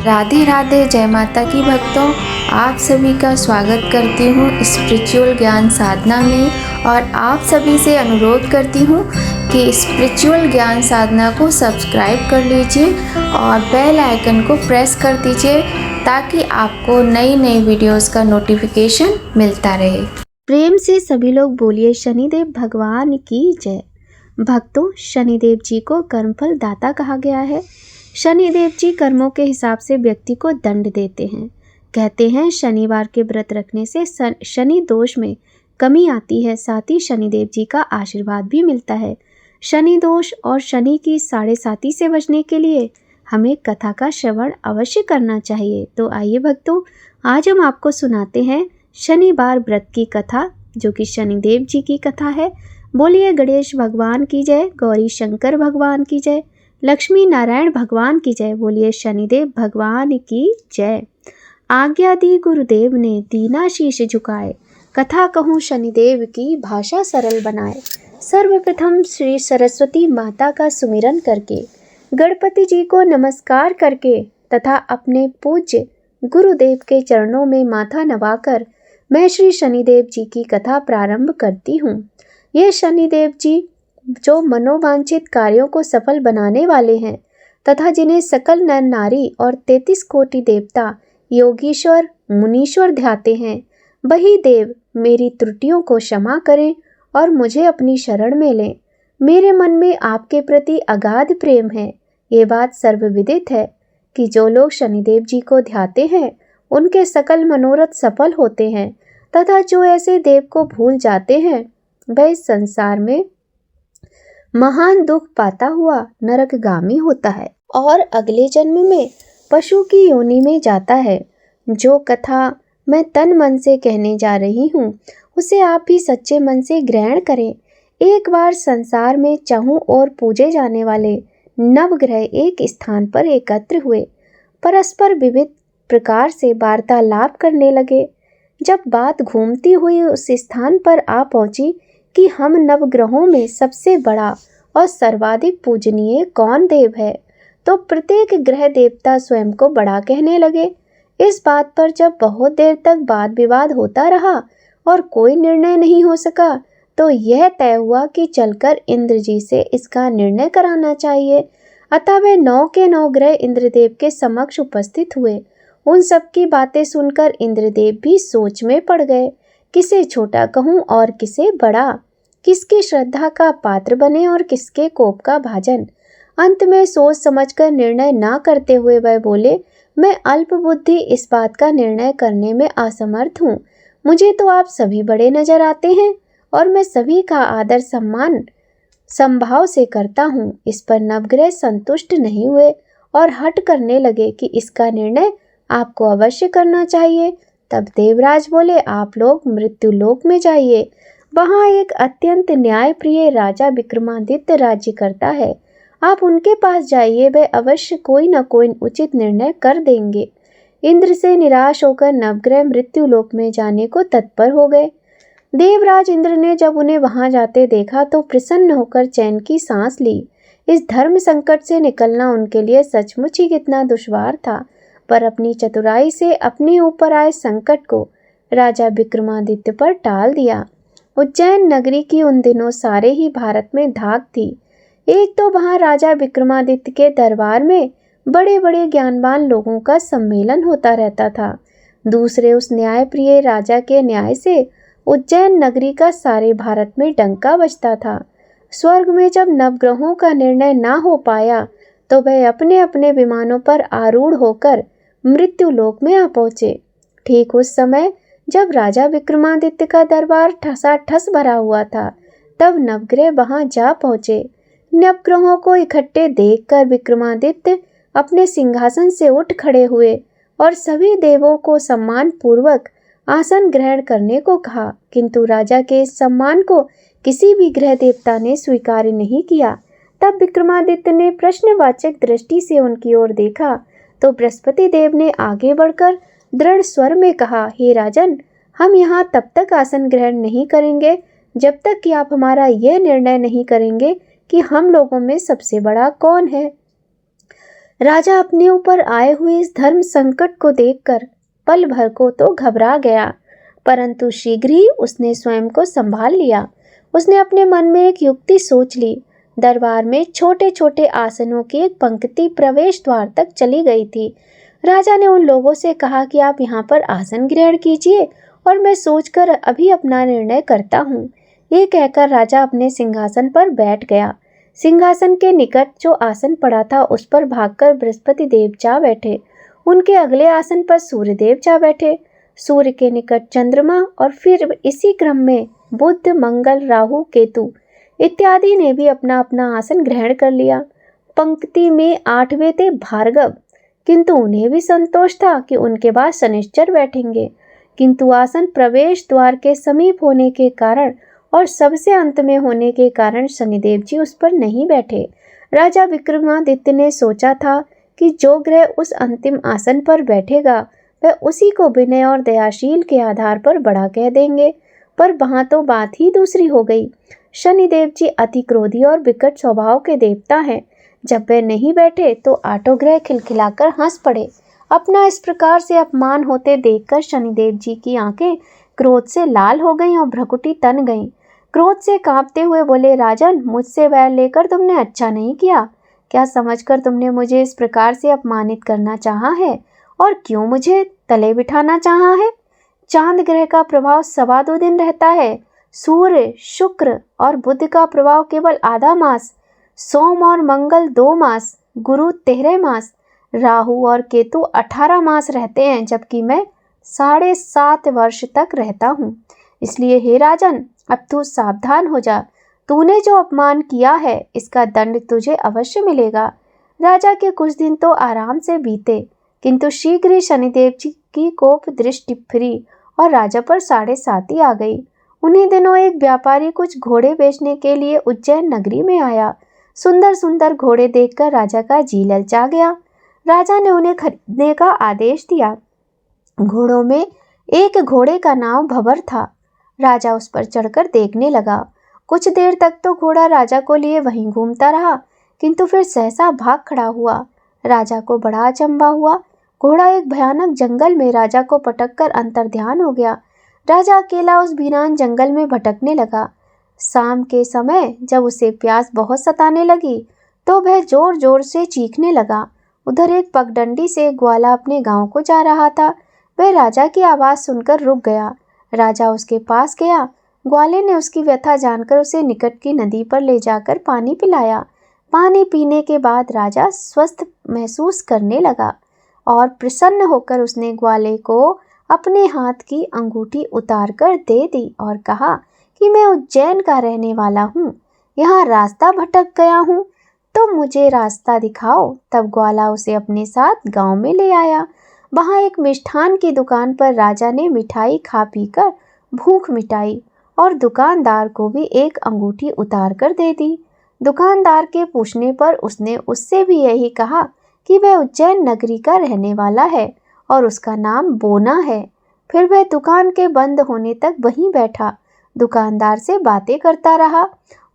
राधे राधे, जय माता की भक्तों। आप सभी का स्वागत करती हूँ स्पिरिचुअल ज्ञान साधना में और आप सभी से अनुरोध करती हूँ कि स्पिरिचुअल ज्ञान साधना को सब्सक्राइब कर लीजिए और बेल आइकन को प्रेस कर दीजिए ताकि आपको नई नई वीडियोस का नोटिफिकेशन मिलता रहे। प्रेम से सभी लोग बोलिए शनिदेव भगवान की जय। भक्तों, शनिदेव जी को कर्मफल दाता कहा गया है। शनिदेव जी कर्मों के हिसाब से व्यक्ति को दंड देते हैं। कहते हैं शनिवार के व्रत रखने से शनि दोष में कमी आती है, साथ ही शनिदेव जी का आशीर्वाद भी मिलता है। शनि दोष और शनि की साढ़े साती से बचने के लिए हमें कथा का श्रवण अवश्य करना चाहिए। तो आइए भक्तों, आज हम आपको सुनाते हैं शनिवार व्रत की कथा, जो कि शनिदेव जी की कथा है। बोलिए गणेश भगवान की जय, गौरी शंकर भगवान की जय, लक्ष्मी नारायण भगवान की जय। बोलिए शनिदेव भगवान की जय। आज्ञा दी गुरुदेव ने, दीना शीश झुकाए, कथा कहूँ शनिदेव की, भाषा सरल बनाए। सर्वप्रथम श्री सरस्वती माता का सुमिरन करके, गणपति जी को नमस्कार करके तथा अपने पूज्य गुरुदेव के चरणों में माथा नवाकर मैं श्री शनिदेव जी की कथा प्रारंभ करती हूँ। ये शनिदेव जी जो मनोवांछित कार्यों को सफल बनाने वाले हैं तथा जिन्हें सकल नर नारी और 33 कोटि देवता योगीश्वर मुनीश्वर ध्याते हैं, वही देव मेरी त्रुटियों को क्षमा करें और मुझे अपनी शरण में लें। मेरे मन में आपके प्रति अगाध प्रेम है। ये बात सर्वविदित है कि जो लोग शनिदेव जी को ध्याते हैं उनके सकल मनोरथ सफल होते हैं तथा जो ऐसे देव को भूल जाते हैं वह इस संसार में महान दुख पाता हुआ नरकगामी होता है और अगले जन्म में पशु की योनि में जाता है। जो कथा मैं तन मन से कहने जा रही हूँ उसे आप भी सच्चे मन से ग्रहण करें। एक बार संसार में चारों ओर पूजे जाने वाले नवग्रह एक स्थान पर एकत्र हुए, परस्पर विविध प्रकार से वार्तालाप करने लगे। जब बात घूमती हुई उस स्थान पर आ पहुंची कि हम नवग्रहों में सबसे बड़ा और सर्वाधिक पूजनीय कौन देव है, तो प्रत्येक ग्रह देवता स्वयं को बड़ा कहने लगे। इस बात पर जब बहुत देर तक वाद विवाद होता रहा और कोई निर्णय नहीं हो सका, तो यह तय हुआ कि चलकर इंद्र जी से इसका निर्णय कराना चाहिए। अतः वे 9 के 9 ग्रह इंद्रदेव के समक्ष उपस्थित हुए। उन सब की बातें सुनकर इंद्रदेव भी सोच में पड़ गए, किसे छोटा कहूँ और किसे बड़ा, किसकी श्रद्धा का पात्र बने और किसके कोप का भाजन। अंत में सोच समझकर निर्णय ना करते हुए वह बोले, मैं अल्प बुद्धि इस बात का निर्णय करने में असमर्थ हूँ। मुझे तो आप सभी बड़े नजर आते हैं और मैं सभी का आदर सम्मान संभाव से करता हूँ। इस पर नवग्रह संतुष्ट नहीं हुए और हट करने लगे कि इसका निर्णय आपको अवश्य करना चाहिए। तब देवराज बोले, आप लोग मृत्यु लोक में जाइए, वहाँ एक अत्यंत न्यायप्रिय राजा विक्रमादित्य राज्य करता है। आप उनके पास जाइए, वे अवश्य कोई न कोई उचित निर्णय कर देंगे। इंद्र से निराश होकर नवग्रह मृत्यु लोक में जाने को तत्पर हो गए। देवराज इंद्र ने जब उन्हें वहां जाते देखा तो प्रसन्न होकर चैन की सांस ली। इस धर्म संकट से निकलना उनके लिए सचमुच ही कितना दुश्वार था, पर अपनी चतुराई से अपने ऊपर आए संकट को राजा विक्रमादित्य पर टाल दिया। उज्जैन नगरी की उन दिनों सारे ही भारत में धाक थी। एक तो वहां राजा विक्रमादित्य के दरबार में बड़े बड़े ज्ञानवान लोगों का सम्मेलन होता रहता था, दूसरे उस न्यायप्रिय राजा के न्याय से उज्जैन नगरी का सारे भारत में डंका बजता था। स्वर्ग में जब नवग्रहों का निर्णय ना हो पाया तो वह अपने अपने विमानों पर आरूढ़ होकर मृत्यु लोक में आ पहुंचे। ठीक उस समय जब राजा विक्रमादित्य का दरबार ठसाठस भरा हुआ था, तब नवग्रह वहां जा पहुंचे। नवग्रहों को इकट्ठे देखकर विक्रमादित्य अपने सिंहासन से उठ खड़े हुए और सभी देवों को सम्मान पूर्वक आसन ग्रहण करने को कहा, किंतु राजा के इस सम्मान को किसी भी ग्रह देवता ने स्वीकार नहीं किया। तब विक्रमादित्य ने प्रश्नवाचक दृष्टि से उनकी ओर देखा तो बृहस्पति देव ने आगे बढ़कर दृढ़ स्वर में कहा, हे राजन, हम यहाँ तब तक आसन ग्रहण नहीं करेंगे जब तक कि आप हमारा यह निर्णय नहीं करेंगे कि हम लोगों में सबसे बड़ा कौन है। राजा अपने ऊपर आए हुए इस धर्म संकट को देखकर पल भर को तो घबरा गया, परंतु शीघ्र ही उसने स्वयं को संभाल लिया। उसने अपने मन में एक युक्ति सोच ली। दरबार में छोटे छोटे आसनों की एक पंक्ति प्रवेश द्वार तक चली गई थी। राजा ने उन लोगों से कहा कि आप यहाँ पर आसन ग्रहण कीजिए और मैं सोचकर अभी अपना निर्णय करता हूँ। ये कहकर राजा अपने सिंहासन पर बैठ गया। सिंहासन के निकट जो आसन पड़ा था उस पर भागकर बृहस्पति देव जा बैठे। उनके अगले आसन पर सूर्यदेव जा बैठे। सूर्य के निकट चंद्रमा और फिर इसी क्रम में बुध, मंगल, राहु, केतु इत्यादि ने भी अपना अपना आसन ग्रहण कर लिया। पंक्ति में 8वें थे भार्गव, किंतु उन्हें भी संतोष था कि उनके बाद शनिश्चर बैठेंगे, किंतु आसन प्रवेश द्वार के समीप होने के कारण और सबसे अंत में होने के कारण शनिदेव जी उस पर नहीं बैठे। राजा विक्रमादित्य ने सोचा था कि जो ग्रह उस अंतिम आसन पर बैठेगा वह उसी को विनय और दयाशील के आधार पर बड़ा कह देंगे, पर वहां तो बात ही दूसरी हो गई। शनिदेव जी अति क्रोधी और विकट स्वभाव के देवता हैं। जब वे नहीं बैठे तो आठों ग्रह खिलखिलाकर हंस पड़े। अपना इस प्रकार से अपमान होते देखकर शनिदेव जी की आंखें क्रोध से लाल हो गईं और भ्रुकुटी तन गईं। क्रोध से कांपते हुए बोले, राजन, मुझसे वैर लेकर तुमने अच्छा नहीं किया। क्या समझकर तुमने मुझे इस प्रकार से अपमानित करना चाहा है और क्यों मुझे तले बिठाना चाहा है? चांद ग्रह का प्रभाव 2.25 दिन रहता है। सूर्य, शुक्र और बुध का प्रभाव केवल आधा मास, सोम और मंगल 2 मास, गुरु 13 मास, राहु और केतु 18 मास रहते हैं, जबकि मैं 7.5 वर्ष तक रहता हूँ। इसलिए हे राजन, अब तू सावधान हो जा। तूने जो अपमान किया है इसका दंड तुझे अवश्य मिलेगा। राजा के कुछ दिन तो आराम से बीते, किंतु शीघ्र ही शनिदेव जी की कोप दृष्टि फिरी और राजा पर 7.5 आ गई। उन्हीं दिनों एक व्यापारी कुछ घोड़े बेचने के लिए उज्जैन नगरी में आया। सुंदर सुंदर घोड़े देखकर राजा का जी ललचा गया। राजा ने उन्हें खरीदने का आदेश दिया। घोड़ों में एक घोड़े का नाम भंवर था। राजा उस पर चढ़कर देखने लगा। कुछ देर तक तो घोड़ा राजा को लिए वहीं घूमता रहा, किंतु फिर सहसा भाग खड़ा हुआ। राजा को बड़ा अचंभा हुआ। घोड़ा एक भयानक जंगल में राजा को पटककर अंतर्ध्यान हो गया। राजा अकेला उस वीरान जंगल में भटकने लगा। शाम के समय जब उसे प्यास बहुत सताने लगी तो वह जोर जोर से चीखने लगा। उधर एक पगडंडी से ग्वाला अपने गांव को जा रहा था। वह राजा की आवाज़ सुनकर रुक गया। राजा उसके पास गया। ग्वाले ने उसकी व्यथा जानकर उसे निकट की नदी पर ले जाकर पानी पिलाया। पानी पीने के बाद राजा स्वस्थ महसूस करने लगा और प्रसन्न होकर उसने ग्वाले को अपने हाथ की अंगूठी उतार कर दे दी और कहा कि मैं उज्जैन का रहने वाला हूँ, यहाँ रास्ता भटक गया हूँ, तो मुझे रास्ता दिखाओ। तब ग्वाला उसे अपने साथ गांव में ले आया। वहाँ एक मिष्ठान की दुकान पर राजा ने मिठाई खा पीकर भूख मिटाई और दुकानदार को भी एक अंगूठी उतार कर दे दी। दुकानदार के पूछने पर उसने उससे भी यही कहा कि वह उज्जैन नगरी का रहने वाला है और उसका नाम बोना है। फिर वह दुकान के बंद होने तक वहीं बैठा दुकानदार से बातें करता रहा।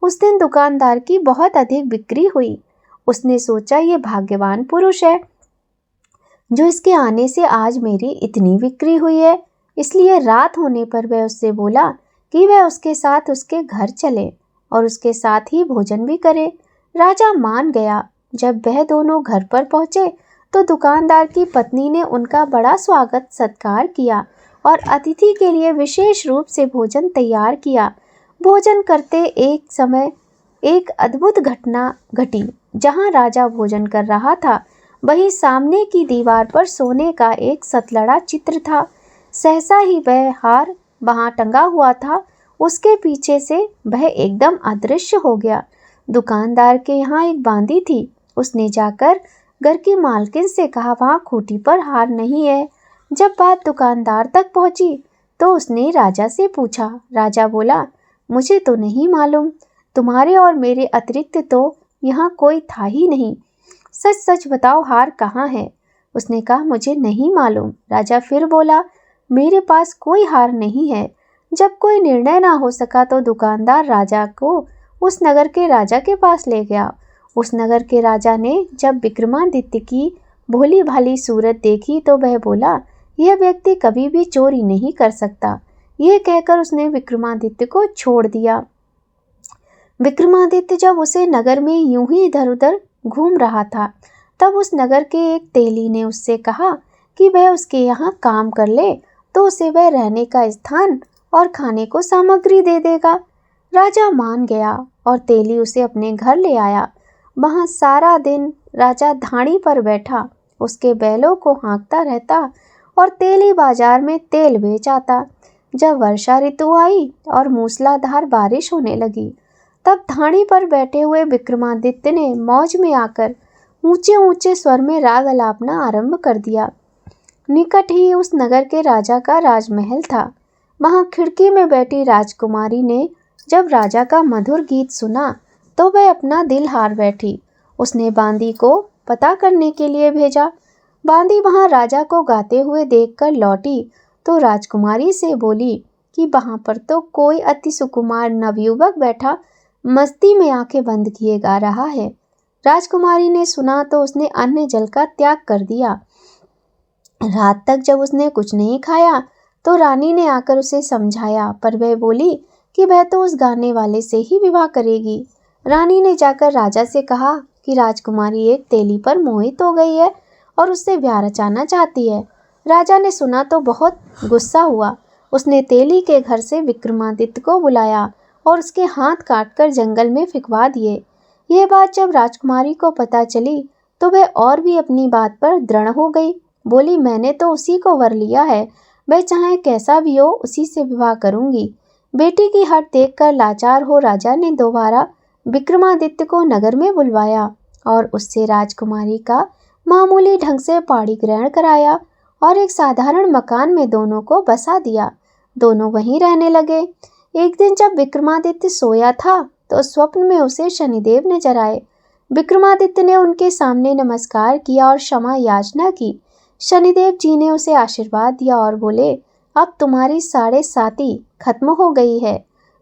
उस दिन दुकानदार की बहुत अधिक बिक्री हुई। उसने सोचा, ये भाग्यवान पुरुष है जो इसके आने से आज मेरी इतनी बिक्री हुई है। इसलिए रात होने पर वह उससे बोला कि वह उसके साथ उसके घर चले और उसके साथ ही भोजन भी करे। राजा मान गया। जब वह दोनों घर पर पहुंचे तो दुकानदार की पत्नी ने उनका बड़ा स्वागत सत्कार किया और अतिथि के लिए विशेष रूप से भोजन तैयार किया। भोजन करते एक समय एक अद्भुत घटना घटी। जहां राजा भोजन कर रहा था वहीं सामने की दीवार पर सोने का एक सतलड़ा चित्र था। सहसा ही वह हार वहां टंगा हुआ था, उसके पीछे से वह एकदम अदृश्य हो गया। दुकानदार के यहाँ एक बांदी थी। उसने जाकर घर की मालकिन से कहा, वहाँ खूंटी पर हार नहीं है। जब बात दुकानदार तक पहुंची तो उसने राजा से पूछा। राजा बोला, मुझे तो नहीं मालूम, तुम्हारे और मेरे अतिरिक्त तो यहाँ कोई था ही नहीं। सच सच बताओ, हार कहाँ है? उसने कहा, मुझे नहीं मालूम। राजा फिर बोला, मेरे पास कोई हार नहीं है। जब कोई निर्णय ना हो सका तो दुकानदार राजा को उस नगर के राजा के पास ले गया। उस नगर के राजा ने जब विक्रमादित्य की भोली भाली सूरत देखी तो वह बोला, यह व्यक्ति कभी भी चोरी नहीं कर सकता। यह कहकर उसने विक्रमादित्य को छोड़ दिया। विक्रमादित्य जब उसे नगर में यूं ही इधर उधर घूम रहा था, तब उस नगर के एक तेली ने उससे कहा कि वह उसके यहाँ काम कर ले तो उसे वह रहने का स्थान और खाने को सामग्री दे देगा। राजा मान गया और तेली उसे अपने घर ले आया। वहाँ सारा दिन राजा धाड़ी पर बैठा उसके बैलों को हाँकता रहता और तेली बाजार में तेल बेच आता। जब वर्षा ऋतु आई और मूसलाधार बारिश होने लगी, तब धाड़ी पर बैठे हुए विक्रमादित्य ने मौज में आकर ऊंचे ऊंचे स्वर में राग अलापना आरंभ कर दिया। निकट ही उस नगर के राजा का राजमहल था। वहां खिड़की में बैठी राजकुमारी ने जब राजा का मधुर गीत सुना तो वह अपना दिल हार बैठी। उसने बांदी को पता करने के लिए भेजा। बांदी वहां राजा को गाते हुए देखकर लौटी तो राजकुमारी से बोली कि वहां पर तो कोई अति सुकुमार नवयुवक बैठा मस्ती में आंखें बंद किए गा रहा है। राजकुमारी ने सुना तो उसने अन्न जल का त्याग कर दिया। रात तक जब उसने कुछ नहीं खाया तो रानी ने आकर उसे समझाया, पर वह बोली कि वह तो उस गाने वाले से ही विवाह करेगी। रानी ने जाकर राजा से कहा कि राजकुमारी एक तेली पर मोहित हो गई है और उससे ब्याह रचाना चाहती है। राजा ने सुना तो बहुत गुस्सा हुआ। उसने तेली के घर से विक्रमादित्य को बुलाया और उसके हाथ काटकर जंगल में फिकवा दिए। यह बात जब राजकुमारी को पता चली तो वह और भी अपनी बात पर दृढ़ हो गई। बोली, मैंने तो उसी को वर लिया है, वह चाहे कैसा भी हो उसी से विवाह करूंगी। बेटी की हट देखकर लाचार हो राजा ने दोबारा विक्रमादित्य को नगर में बुलवाया और उससे राजकुमारी का मामूली ढंग से पाणी ग्रहण कराया और एक साधारण मकान में दोनों को बसा दिया। दोनों वहीं रहने लगे। एक दिन जब विक्रमादित्य सोया था तो स्वप्न में उसे शनिदेव नजर आए। विक्रमादित्य ने उनके सामने नमस्कार किया और क्षमा याचना की। शनिदेव जी ने उसे आशीर्वाद दिया और बोले, अब तुम्हारी 7.5 खत्म हो गई है।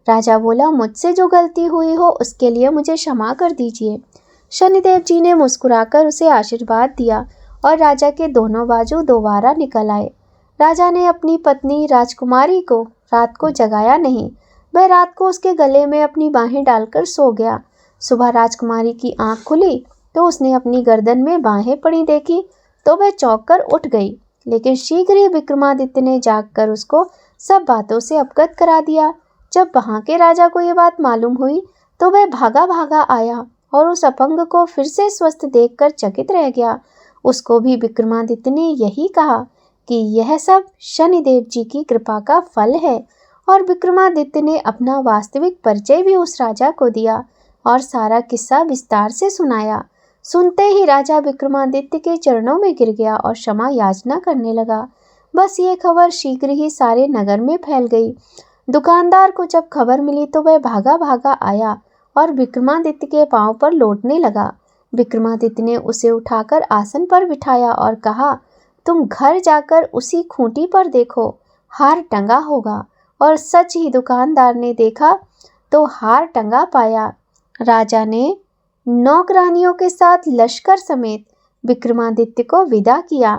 राजा बोला, मुझसे जो गलती हुई हो उसके लिए मुझे क्षमा कर दीजिए। शनिदेव जी ने मुस्कुराकर उसे आशीर्वाद दिया और राजा के दोनों बाजू दोबारा निकल आए। राजा ने अपनी पत्नी राजकुमारी को रात को जगाया नहीं। वह रात को उसके गले में अपनी बाहें डालकर सो गया। सुबह राजकुमारी की आंख खुली तो उसने अपनी गर्दन में बाहें पड़ी देखी तो वह चौंक कर उठ गई। लेकिन शीघ्र ही विक्रमादित्य ने जागकर उसको सब बातों से अवगत करा दिया। जब वहां के राजा को यह बात मालूम हुई तो वह भागा भागा आया और उस अपंग को फिर से स्वस्थ देखकर चकित रह गया। उसको भी विक्रमादित्य ने यही कहा कि यह सब शनिदेव जी की कृपा का फल है और विक्रमादित्य ने अपना वास्तविक परिचय भी उस राजा को दिया और सारा किस्सा विस्तार से सुनाया। सुनते ही राजा विक्रमादित्य के चरणों में गिर गया और क्षमा याचना करने लगा। बस ये खबर शीघ्र ही सारे नगर में फैल गई। दुकानदार को जब खबर मिली तो वह भागा भागा आया और विक्रमादित्य के पांव पर लौटने लगा। विक्रमादित्य ने उसे उठाकर आसन पर बिठाया और कहा, तुम घर जाकर उसी खूंटी पर देखो, हार टंगा होगा। और सच ही दुकानदार ने देखा तो हार टंगा पाया। राजा ने नौकरानियों के साथ लश्कर समेत विक्रमादित्य को विदा किया।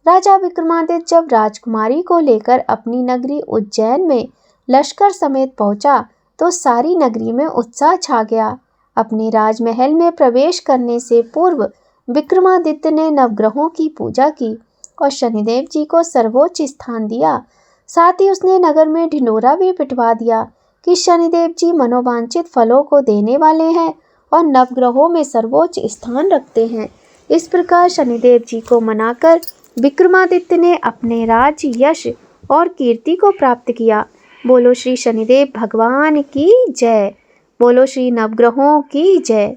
राजा विक्रमादित्य जब राजकुमारी को लेकर अपनी नगरी उज्जैन में लश्कर समेत पहुंचा तो सारी नगरी में उत्साह छा गया। अपने राजमहल में प्रवेश करने से पूर्व विक्रमादित्य ने नवग्रहों की पूजा की और शनिदेव जी को सर्वोच्च स्थान दिया। साथ ही उसने नगर में ढिंढोरा भी पिटवा दिया कि शनिदेव जी मनोवांछित फलों को देने वाले हैं और नवग्रहों में सर्वोच्च स्थान रखते हैं। इस प्रकार शनिदेव जी को मनाकर विक्रमादित्य ने अपने राज्य, यश और कीर्ति को प्राप्त किया। बोलो श्री शनिदेव भगवान की जय। बोलो श्री नवग्रहों की जय।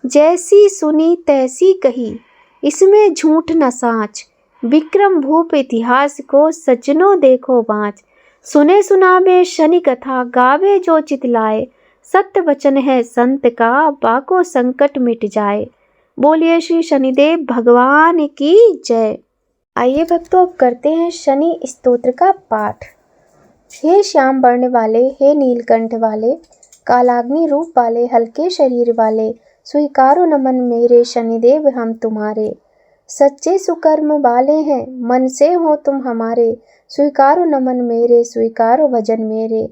जैसी सुनी तैसी कही, इसमें झूठ न साच। विक्रम भूप इतिहास को सज्जनों देखो बाँच। सुने सुनावे शनि कथा, गावे जो चितलाए। सत्य वचन है संत का, बाको संकट मिट जाए। बोलिए श्री शनिदेव भगवान की जय। आइए भक्तों, अब करते हैं शनि स्तोत्र का पाठ। हे श्याम वर्ण वाले, हे नीलकंठ वाले, कालाग्नि रूप वाले, हल्के शरीर वाले, स्वीकारो नमन मेरे शनिदेव हम तुम्हारे। सच्चे सुकर्म वाले हैं मन से हो तुम हमारे। स्वीकारो नमन मेरे स्वीकारो भजन मेरे।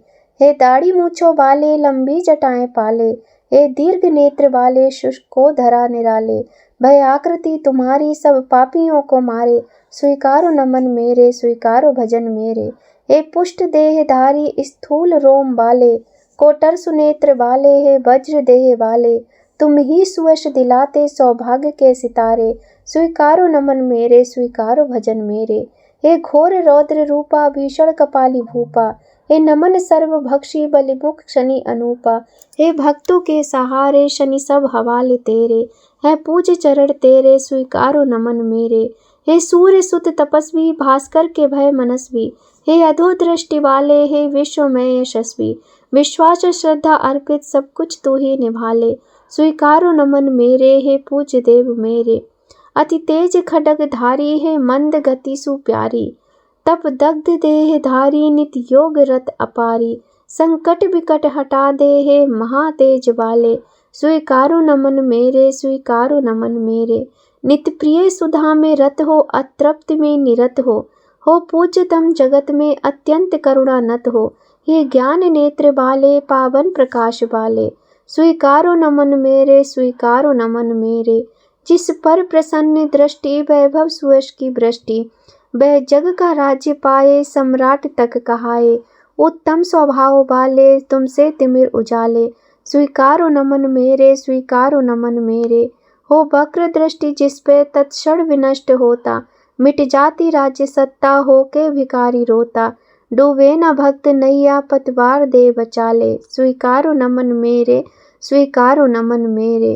हे दाढ़ी मूछों वाले लंबी जटाएं पाले। हे दीर्घ नेत्र वाले शुष्क को धरा निराले। भय आकृति तुम्हारी सब पापियों को मारे। स्वीकारो नमन मेरे स्वीकारो भजन मेरे। हे पुष्ट देहधारी स्थूल रोम वाले। कोटर सुनेत्र वाले हे वज्र देह वाले। तुम ही सुयश दिलाते सौभाग्य के सितारे। स्वीकारो नमन मेरे स्वीकारो भजन मेरे। हे घोर रौद्र रूपा भीषण कपाली भूपा। हे नमन सर्वभक्षी बलिमुख शनि अनूपा। हे भक्तों के सहारे शनि सब हवाले तेरे। है पूज चरण तेरे स्वीकारो नमन मेरे। हे सूर्य सुत तपस्वी भास्कर के भय मनस्वी। हे अधो दृष्टि वाले हे विश्व में यशस्वी। विश्वास श्रद्धा अर्पित सब कुछ तू ही निभाले। स्वीकारो नमन मेरे हे पूज्य देव मेरे। अति तेज खड्ग धारी है मंद गति सुप्यारी। तप दग्ध देह धारी नित योग रत अपारी। संकट विकट हटा दे हे महातेज वाले। स्वीकारो नमन मेरे स्वीकारो नमन मेरे। नित प्रिय सुधा में रत हो अतृप्त में निरत हो पूज्यतम जगत में अत्यंत करुणा नत हो। हे ज्ञान नेत्र वाले पावन प्रकाश वाले। स्वीकारो नमन मेरे स्वीकारो नमन मेरे। जिस पर प्रसन्न दृष्टि वैभव सुयश की वृष्टि। वह जग का राज्य पाए सम्राट तक कहाए। उत्तम स्वभाव वाले तुमसे तिमिर उजाले। स्वीकारो नमन मेरे स्वीकारो नमन मेरे। हो वक्र दृष्टि जिस पे तत्क्षण विनष्ट होता। मिट जाती राज्य सत्ता हो के भिखारी रोता। डूबे न भक्त नैया पतवार दे बचाले। स्वीकारो नमन मेरे स्वीकारो नमन मेरे।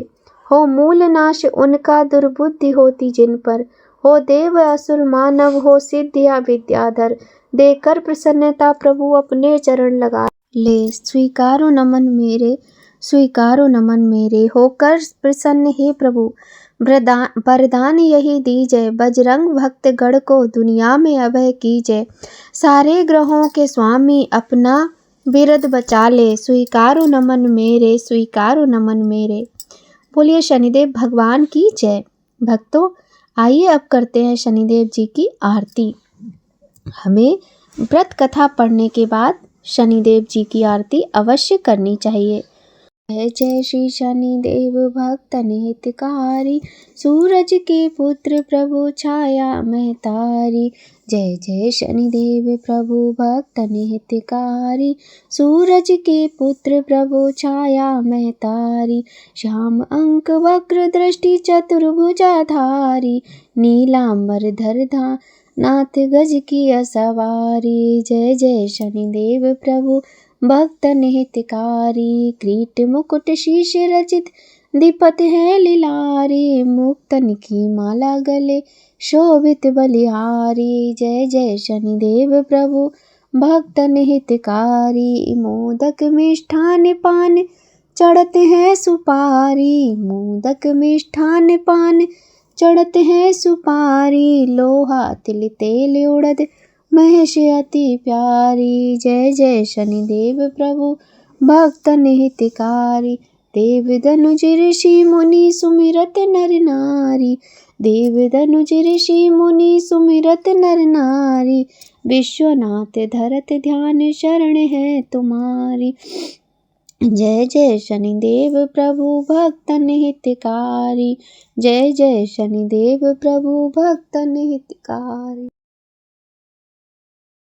हो मूल नाश उनका दुर्बुद्धि होती जिन पर। हो देव असुर मानव हो सिद्ध या विद्याधर। देकर प्रसन्नता प्रभु अपने चरण लगा ले। स्वीकारो नमन मेरे स्वीकारो नमन मेरे। होकर प्रसन्न हे प्रभु वरदान यही दीजय। बजरंग भक्त गढ़ को दुनिया में अभय कीजय। सारे ग्रहों के स्वामी अपना बिरद बचा ले। स्वीकारो नमन मेरे स्वीकारो नमन मेरे। बोलिए शनिदेव भगवान की जय। भक्तों आइए अब करते हैं शनिदेव जी की आरती। हमें व्रत कथा पढ़ने के बाद शनिदेव जी की आरती अवश्य करनी चाहिए। जय जय श्री शनिदेव भक्तन हितकारी। सूरज के पुत्र प्रभु छाया में तारी। जय जय शनिदेव प्रभु भक्तन हितकारी। सूरज के पुत्र प्रभु छाया में तारी। श्याम अंक वक्र दृष्टि चतुर्भुजाधारी। नीलांबर धरधा नाथ गज की सवारी। जय जय शनिदेव प्रभु भक्तन हितकारी। किरीट मुकुट शीश रचित दीपत है लीलारी। मुक्तन की माला गले शोभित बलिहारी। जय जय शनिदेव प्रभु भक्तन हितकारी। मोदक मिष्ठान पान चढ़ते हैं सुपारी। मोदक मिष्ठान पान चढ़ते हैं सुपारी। लोहा तिल तेल उड़द महेश अति प्यारी। जय जय शनिदेव प्रभु भक्तन हितकारी। देव धनुज ऋषि मुनि सुमिरत नर नारी। देव धनुज ऋषि मुनि सुमिरत नर नारी। विश्वनाथ धरत ध्यान शरण है तुम्हारी। जय जय शनिदेव प्रभु भक्तन हितकारी। जय जय शनिदेव प्रभु भक्तन हितकारी।